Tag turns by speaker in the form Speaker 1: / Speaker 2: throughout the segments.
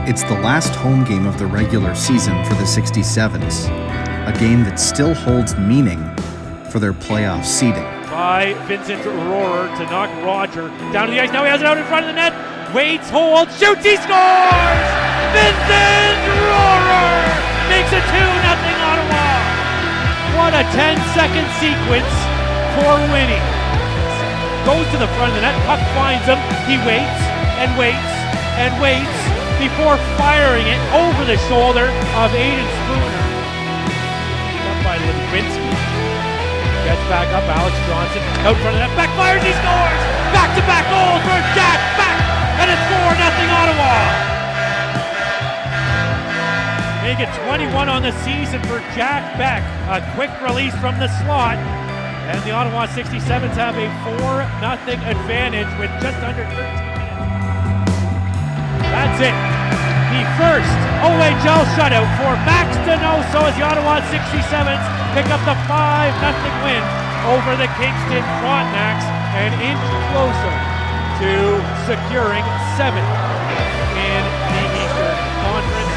Speaker 1: It's the last home game of the regular season for the 67s, a game that still holds meaning for their playoff seeding.
Speaker 2: By Vincent Rohrer to knock Roger down to the ice. Now he has it out in front of the net. Waits, holds, shoots, he scores! Vincent Rohrer makes it 2-0 Ottawa. What a 10-second sequence for winning. Goes to the front of the net, puck finds him. He waits and waits and waits before firing it over the shoulder of Aiden Spooner. Up by Lewinsky. Gets back up, Alex Johnson out front of that, backfires, he scores! Back-to-back goals for Jack Beck, and it's 4-0 Ottawa! Make it 21 on the season for Jack Beck. A quick release from the slot, and the Ottawa 67s have a 4-0 advantage with just under 13 minutes. That's it. The first OHL shutout for Max Donoso as the Ottawa 67s pick up the 5-0 win over the Kingston Frontenacs, an inch closer to securing 7th in the Eastern Conference.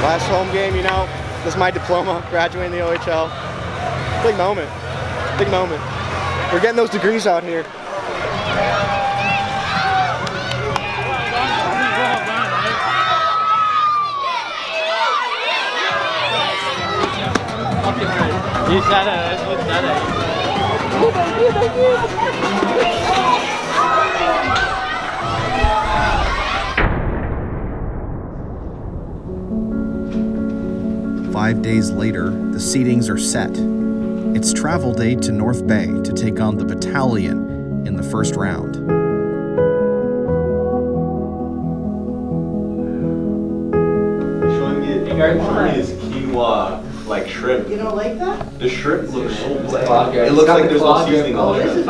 Speaker 3: Last home game, you know, this is my diploma, graduating the OHL. Big moment, big moment. We're getting those degrees out here.
Speaker 4: You said it, that's what said it.
Speaker 1: 5 days later, the seedings are set. It's travel day to North Bay to take on the Battalion in the first round.
Speaker 5: Showing me his quinoa, like shrimp.
Speaker 6: You don't like that?
Speaker 5: The shrimp looks so bland. It looks like there's no seasoning on it.
Speaker 6: This is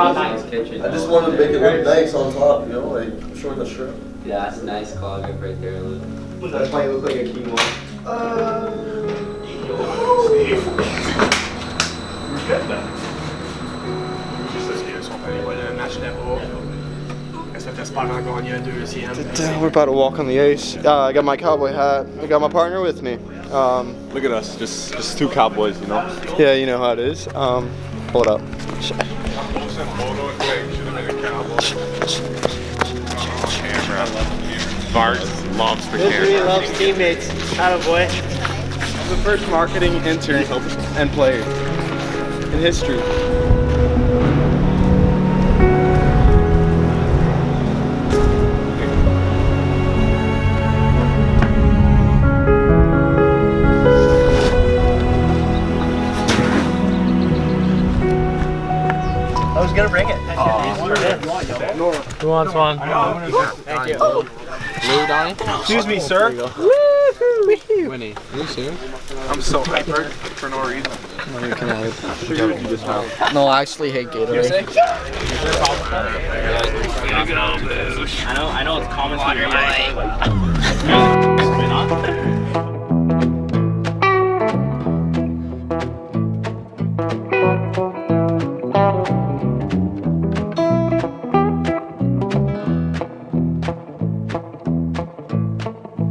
Speaker 4: kitchen.
Speaker 7: I just wanted to make it look nice on top, you know, like showing the shrimp.
Speaker 4: Yeah, that's a nice clog up right there, Luke.
Speaker 5: That's why it looks like a quinoa.
Speaker 3: We're about to walk on the ice. I got my cowboy hat. I got my partner with me.
Speaker 5: Look at us, just two cowboys, you know?
Speaker 3: Yeah, you know how it is. Hold up.
Speaker 5: Bart loves for
Speaker 3: History loves teammates. Attaboy. The first marketing intern and player in history.
Speaker 6: I was gonna bring it.
Speaker 4: Who wants one?
Speaker 6: Thank you.
Speaker 4: Blue, Donnie?
Speaker 7: Excuse me, sir.
Speaker 4: Winnie. You soon?
Speaker 7: I'm so hyper for no reason.
Speaker 6: No, I actually hate Gatorade.
Speaker 4: I know it's common for your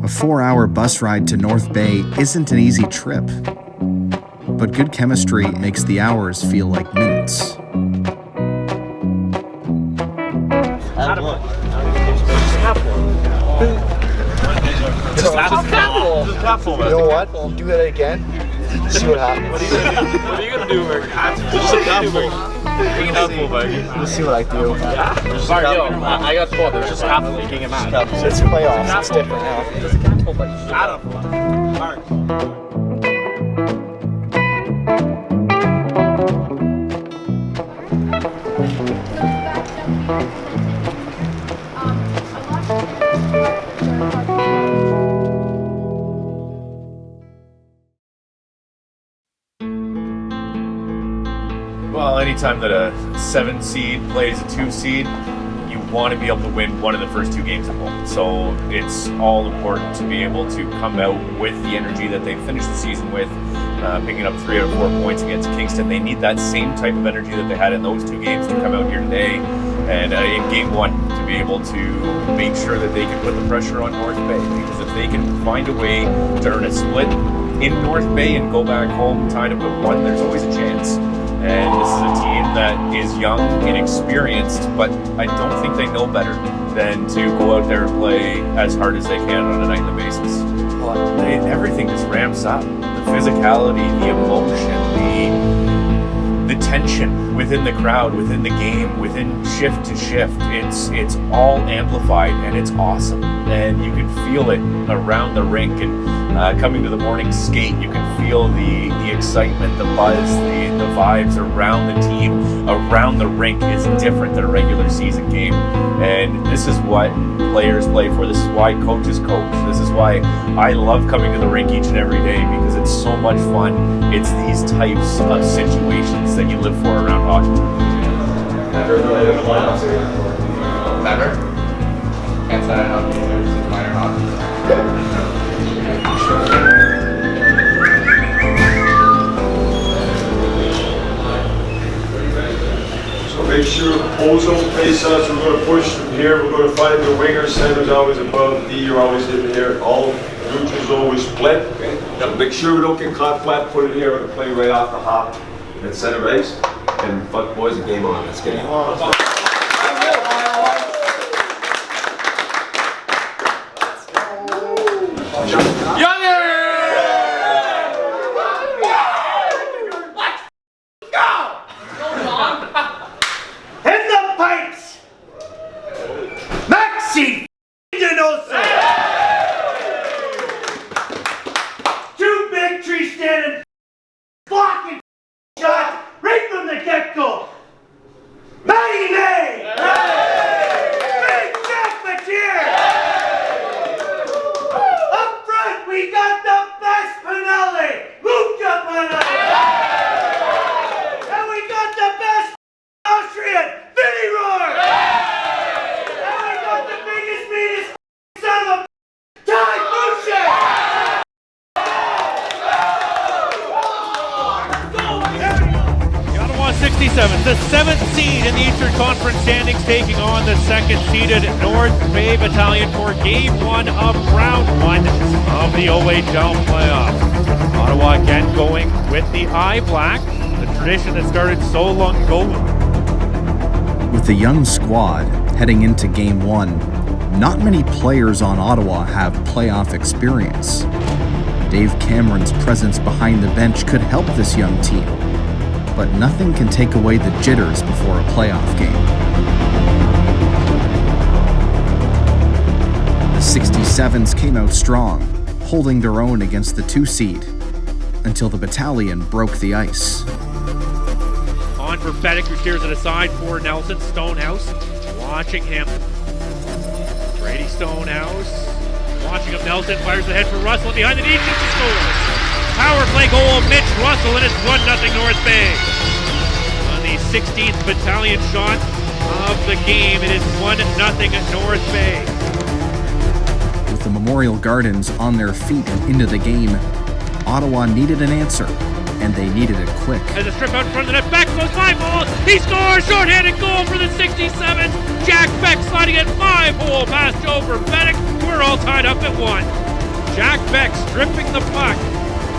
Speaker 1: A 4-hour bus ride to North Bay isn't an easy trip, but good chemistry makes the hours feel like minutes.
Speaker 3: You know what? Do that again. See what happens.
Speaker 7: What are you gonna do, American? Just a
Speaker 4: We can have full buddy.
Speaker 6: Let's see what I do.
Speaker 4: I got 12. There's just half of it. You can't get mad.
Speaker 6: It's playoffs. It's different now.
Speaker 4: There's a full buddy. Adam. Mark.
Speaker 8: Well, anytime that a 7 seed plays a 2 seed, you want to be able to win one of the first 2 games at home. So it's all important to be able to come out with the energy that they finished the season with, picking up 3 out of 4 points against Kingston. They need that same type of energy that they had in those 2 games to come out here today and in game 1 to be able to make sure that they can put the pressure on North Bay. Because if they can find a way to earn a split in North Bay and go back home tied up at 1, there's always a chance. And this is a team that is young, inexperienced, but I don't think they know better than to go out there and play as hard as they can on a nightly basis. Everything just ramps up. The physicality, the emotion, the tension within the crowd, within the game, within shift to shift. It's all amplified and it's awesome. And you can feel it around the rink and coming to the morning skate, you can feel the excitement, the buzz, the vibes around the team, around the rink is different than a regular season game. And this is what players play for. This is why coaches coach. This is why I love coming to the rink each and every day, because it's so much fun. It's these types of situations that you live for around hockey.
Speaker 4: Never? Can't say I know minor hockey.
Speaker 9: So make sure the poles don't face us. We're going to push from here. We're going to find the winger. Center's always above. D, you're always in here. All neutrals always split. Okay. So make sure we don't get caught flat-footed here. We're going to play right off the hop at center ice. And fuck boys, a game on. Let's get it.
Speaker 2: The 7th seed in the Eastern Conference standings, taking on the 2nd-seeded North Bay Battalion for Game 1 of Round 1 of the OHL playoffs. Ottawa again going with the eye black, the tradition that started so long ago.
Speaker 1: With the young squad heading into Game 1, not many players on Ottawa have playoff experience. Dave Cameron's presence behind the bench could help this young team, but nothing can take away the jitters before a playoff game. The 67s came out strong, holding their own against the 2 seed, until the battalion broke the ice.
Speaker 2: On for Fedek, who steers it aside for Nelson. Stonehouse watching him. Brady Stonehouse watching him. Nelson fires ahead for Russell behind the net to score. Power play goal of Mitch Russell, and it's 1-0 North Bay. On the 16th battalion shot of the game, it is 1-0 North Bay.
Speaker 1: With the Memorial Gardens on their feet and into the game, Ottawa needed an answer, and they needed it quick.
Speaker 2: As a strip out in front of the net, Beck goes 5 ball. He scores! Short-handed goal for the 67th. Jack Beck sliding it 5-hole past Joe Fedek. We're all tied up at 1. Jack Beck stripping the puck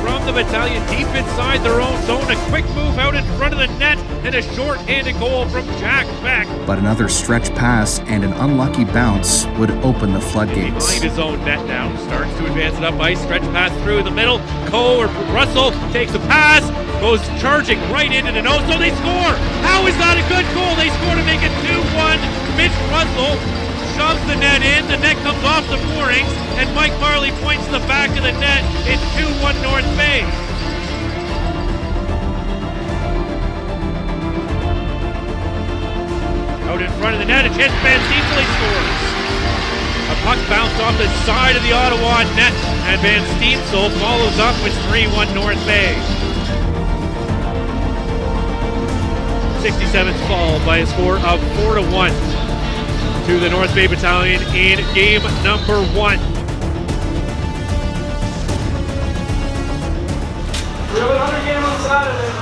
Speaker 2: from the battalion deep inside their own zone. A quick move out in front of the net and a short-handed goal from Jack Beck.
Speaker 1: But another stretch pass and an unlucky bounce would open the floodgates.
Speaker 2: Behind his own net now. Starts to advance it up ice. Stretch pass through the middle. Russell takes the pass. goes charging right into the nose. So they score. How is that a good goal? They score to make it 2-1. Mitch Russell shoves the net in. The net comes off the moorings, and Mike Marley points to the back of the net. It's 2-1 North Bay. Out in front of the net, a chance Van Steeply scores. A puck bounced off the side of the Ottawa net, and Van Steepsel follows up with 3-1 North Bay. 67th followed by a score of 4-1 to the North Bay Battalion in game number 1.
Speaker 6: We have another game on Saturday.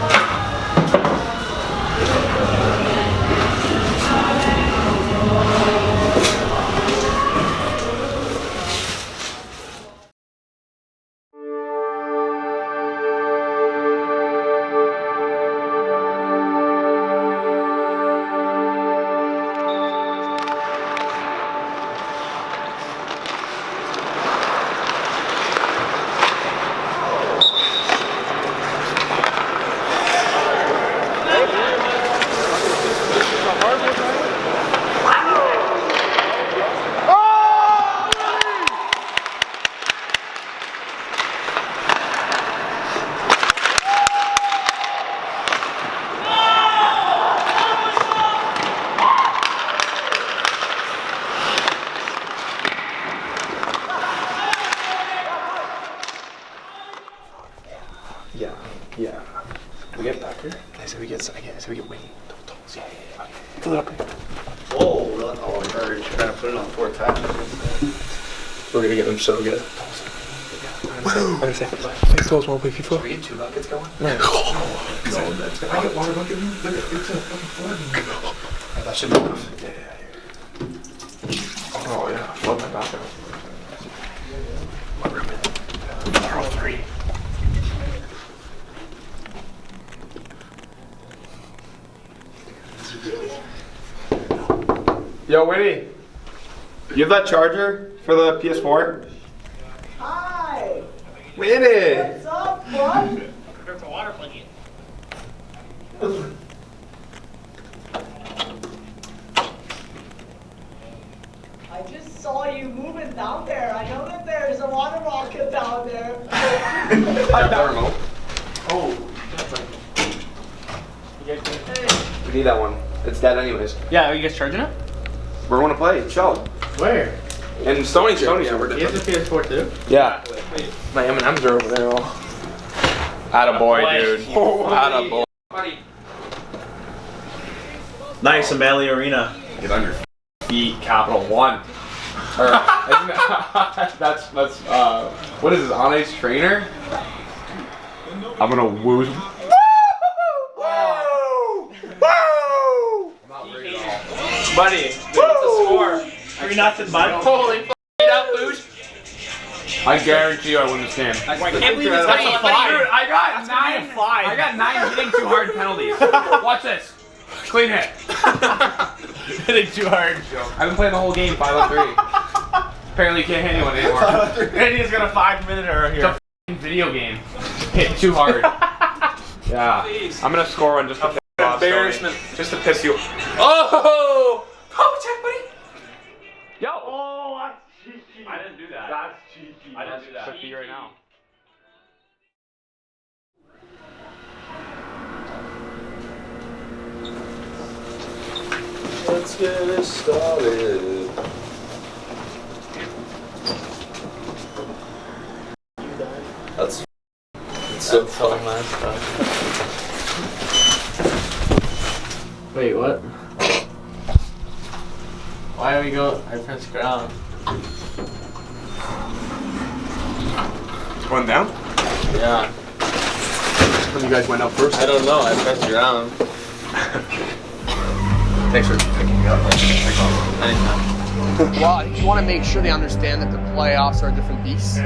Speaker 5: Yeah. We get back here. I said we get wing. Yeah. Fill it up here.
Speaker 7: Oh, encourage. Trying to put it on 4 times.
Speaker 5: We're gonna get them so good. Woo! I say, next goal's one play FIFA.
Speaker 7: Should we get 2 buckets going?
Speaker 5: No, that's good. I get water bucket. Look at it's a fucking flood. That should be enough. Yeah. Oh yeah, flood my bathroom. What room is it? They're all 3.
Speaker 6: Yo, Winnie, you have that charger for the PS4?
Speaker 10: Hi!
Speaker 6: Winnie!
Speaker 10: What's up, bud?
Speaker 2: There's a water plug.
Speaker 10: I just saw you moving down there. I know that there's a water rocket down there.
Speaker 6: Thermo. Oh. We need that one. It's dead anyways.
Speaker 4: Yeah, are you guys charging it?
Speaker 6: We're gonna play. Chill.
Speaker 4: Where?
Speaker 6: And Sony's
Speaker 4: You have a PS4 too?
Speaker 6: Yeah. My M&M's are over there. Attaboy, dude. Attaboy.
Speaker 11: Nice, Amalie Arena.
Speaker 6: Get on your feet, Capital One. Or, isn't it, that's what is this, on ice trainer? I'm gonna woo.
Speaker 11: Buddy, what's the score? 3-0, bud.
Speaker 4: Holy up, Boosh.
Speaker 6: I guarantee you I win this game.
Speaker 11: I can't believe it's 5.
Speaker 6: I got 9. I got 9 hitting too hard penalties. Watch this. Clean hit.
Speaker 11: Hitting too hard.
Speaker 6: I've been playing the whole game 5-on-3. Apparently you can't hit anyone anymore.
Speaker 11: And he's got a 5-minute here.
Speaker 6: It's a video game. Hit too hard. Yeah. I'm gonna score one just to
Speaker 11: Embarrassment.
Speaker 6: Just to piss you. Oh! Oh, check, buddy. Yo.
Speaker 11: Oh, that's cheeky.
Speaker 6: I didn't do that.
Speaker 11: That's cheeky.
Speaker 6: I didn't do that. Cheeky right now.
Speaker 7: Let's get it started. That's so fun last time.
Speaker 4: Wait, what? Why are we going? I pressed ground.
Speaker 6: Going down?
Speaker 4: Yeah.
Speaker 6: When you guys went up first?
Speaker 4: I don't know. I pressed ground.
Speaker 6: Thanks for picking me up.
Speaker 4: Anytime.
Speaker 12: Well, I think you want to make sure they understand that the playoffs are a different beast,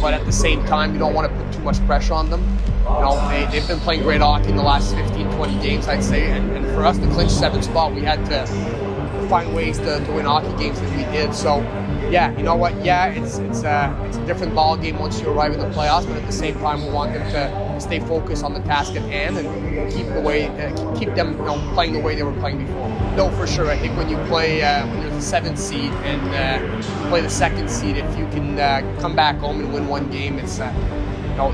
Speaker 12: but at the same time, you don't want to put too much pressure on them. You know, they've been playing great hockey in the last 15, 20 games, I'd say, and for us to clinch 7th spot, we had to find ways to win hockey games as we did. So yeah, you know what? Yeah, it's a different ball game once you arrive in the playoffs, but at the same time, we want them to stay focused on the task at hand and keep them playing the way they were playing before. No, for sure. I think when you play when you're the 7th seed and you play the 2nd seed, if you can come back home and win one game, it's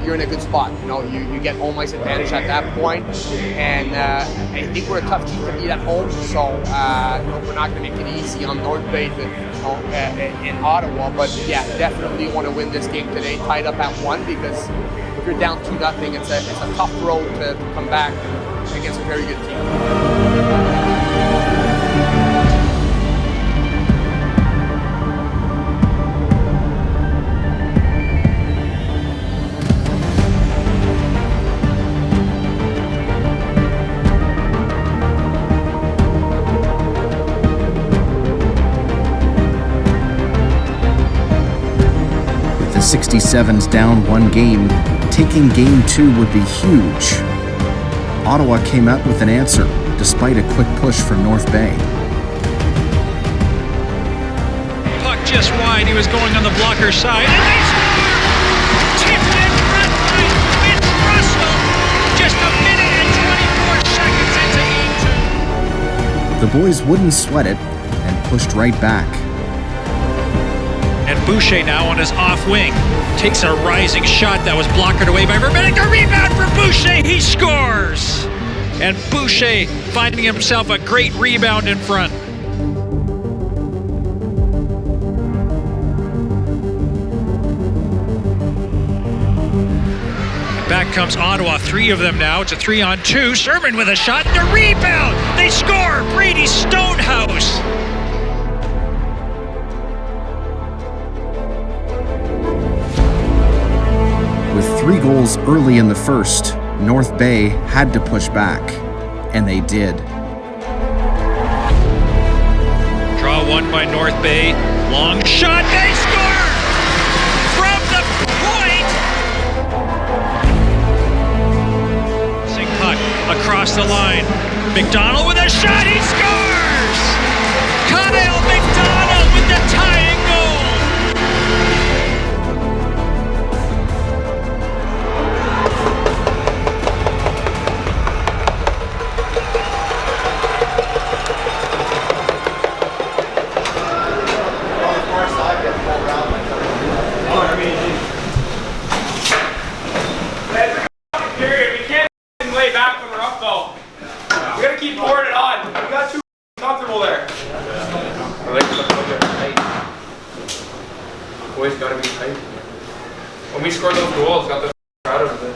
Speaker 12: you're in a good spot. You get home ice advantage at that point, and I think we're a tough team to beat at home. So we're not going to make it easy on North Bay in Ottawa. But yeah, definitely want to win this game today, tied up at 1, because if you're down 2-0, it's a tough road to come back against a very good team.
Speaker 1: The 67s down 1 game, taking game 2 would be huge. Ottawa came out with an answer, despite a quick push from North Bay.
Speaker 13: Puck just wide, he was going on the blocker side, and they score! Tipped in front by Vince Russell, just a minute and 24 seconds into game 2.
Speaker 1: The boys wouldn't sweat it and pushed right back.
Speaker 13: And Boucher now on his off wing takes a rising shot that was blocked away by Verbeek. A rebound for Boucher, he scores! And Boucher finding himself a great rebound in front. Back comes Ottawa, 3 of them now. It's a 3-on-2. Sherman with a shot, the rebound! They score! Brady Stonehouse!
Speaker 1: With 3 goals early in the first, North Bay had to push back, and they did.
Speaker 13: Draw 1 by North Bay, long shot, they score! From the point! Sing puck across the line. McDonald with a shot, he scores! Kyle McDonald with the tying goal!
Speaker 6: Boys gotta be tight. When we scored those goals, got the crowd of it.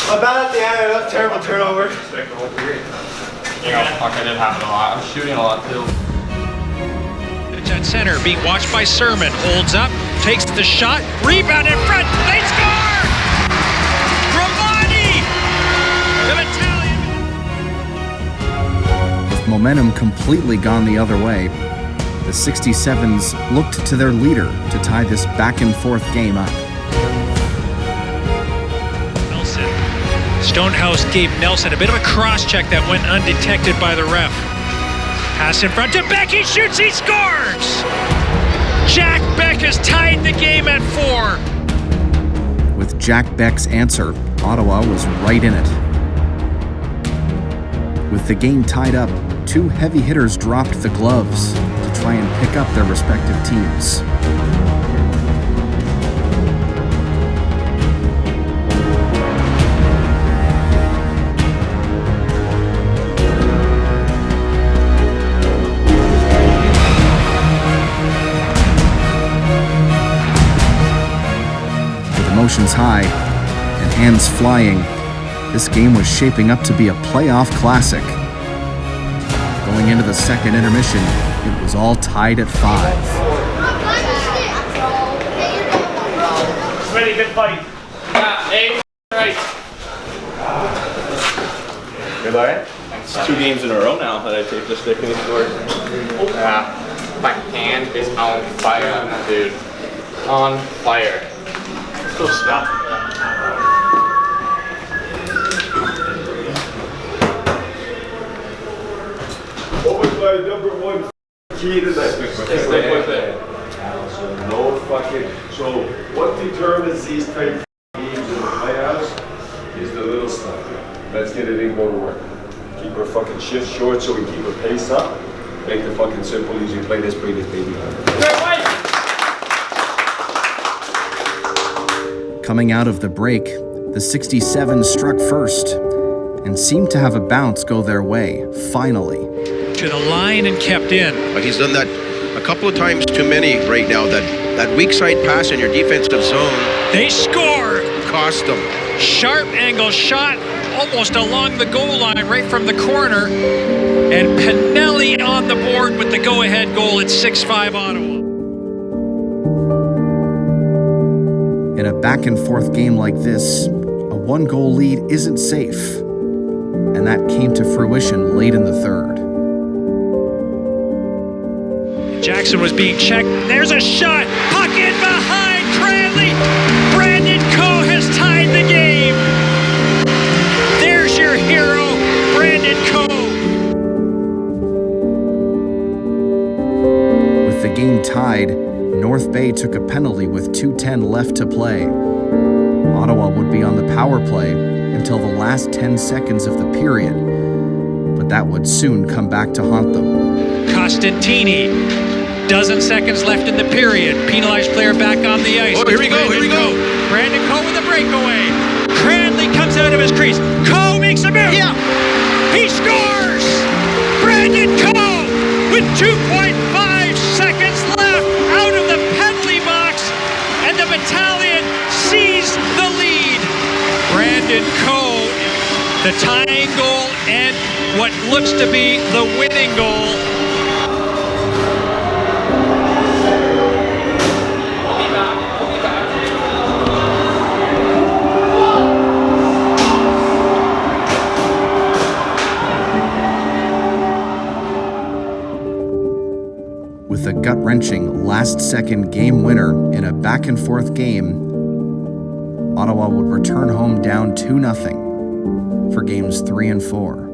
Speaker 3: Not bad at the end, that's terrible turnover.
Speaker 6: Fuck, I did happen a lot. I'm shooting a lot too.
Speaker 13: It's at center, being watched by Sermon. Holds up, takes the shot, rebound in front, they score! Romani! The Italian!
Speaker 1: With momentum completely gone the other way, the 67s looked to their leader to tie this back-and-forth game up.
Speaker 13: Nelson. Stonehouse gave Nelson a bit of a cross-check that went undetected by the ref. Pass in front to Beck, he shoots, he scores! Jack Beck has tied the game at 4.
Speaker 1: With Jack Beck's answer, Ottawa was right in it. With the game tied up, 2 heavy hitters dropped the gloves to try and pick up their respective teams. With emotions high and hands flying, this game was shaping up to be a playoff classic. Going into the second intermission, it was all tied at 5.
Speaker 11: Ready, good fight.
Speaker 4: Yeah, hey, right.
Speaker 5: Good, alright? It's 2 games in a row now that I taped this stick and scored.
Speaker 4: Yeah, my hand is on fire, dude. On fire.
Speaker 5: Still stuck.
Speaker 9: key to that. Stick with it. No fucking. So what determines these type of games in the playoffs is the little stuff. Let's get it in, go to work. Keep our fucking shift short so we keep our pace up. Make the fucking simple, easy play. Let's bring this baby on.
Speaker 1: Coming out of the break, the 67 struck first and seemed to have a bounce go their way, finally.
Speaker 13: To the line and kept in.
Speaker 14: But he's done that a couple of times too many right now. That weak side pass in your defensive zone.
Speaker 13: They score!
Speaker 14: Cost them.
Speaker 13: Sharp angle shot almost along the goal line right from the corner. And Pinelli on the board with the go-ahead goal at 6-5 Ottawa.
Speaker 1: In a back-and-forth game like this, a one-goal lead isn't safe. And that came to fruition late in the third.
Speaker 13: Jackson was being checked. There's a shot. Puck in behind Cranley. Brandon Coe has tied the game. There's your hero, Brandon Coe.
Speaker 1: With the game tied, North Bay took a penalty with 2:10 left to play. Ottawa would be on the power play until the last 10 seconds of the period, but that would soon come back to haunt them.
Speaker 13: Costantini, dozen seconds left in the period. Penalized player back on the ice.
Speaker 14: Oh, here we go.
Speaker 13: Brandon Coe with a breakaway. Cranley comes out of his crease. Coe makes a move.
Speaker 14: Yeah.
Speaker 13: He scores! Brandon Coe with 2.5 seconds left out of the penalty box, and the battalion sees the lead. Brandon Coe, the tying goal and what looks to be the winning goal.
Speaker 1: With a gut-wrenching last-second game winner in a back-and-forth game, Ottawa would return home down 2-0 for games 3 and 4.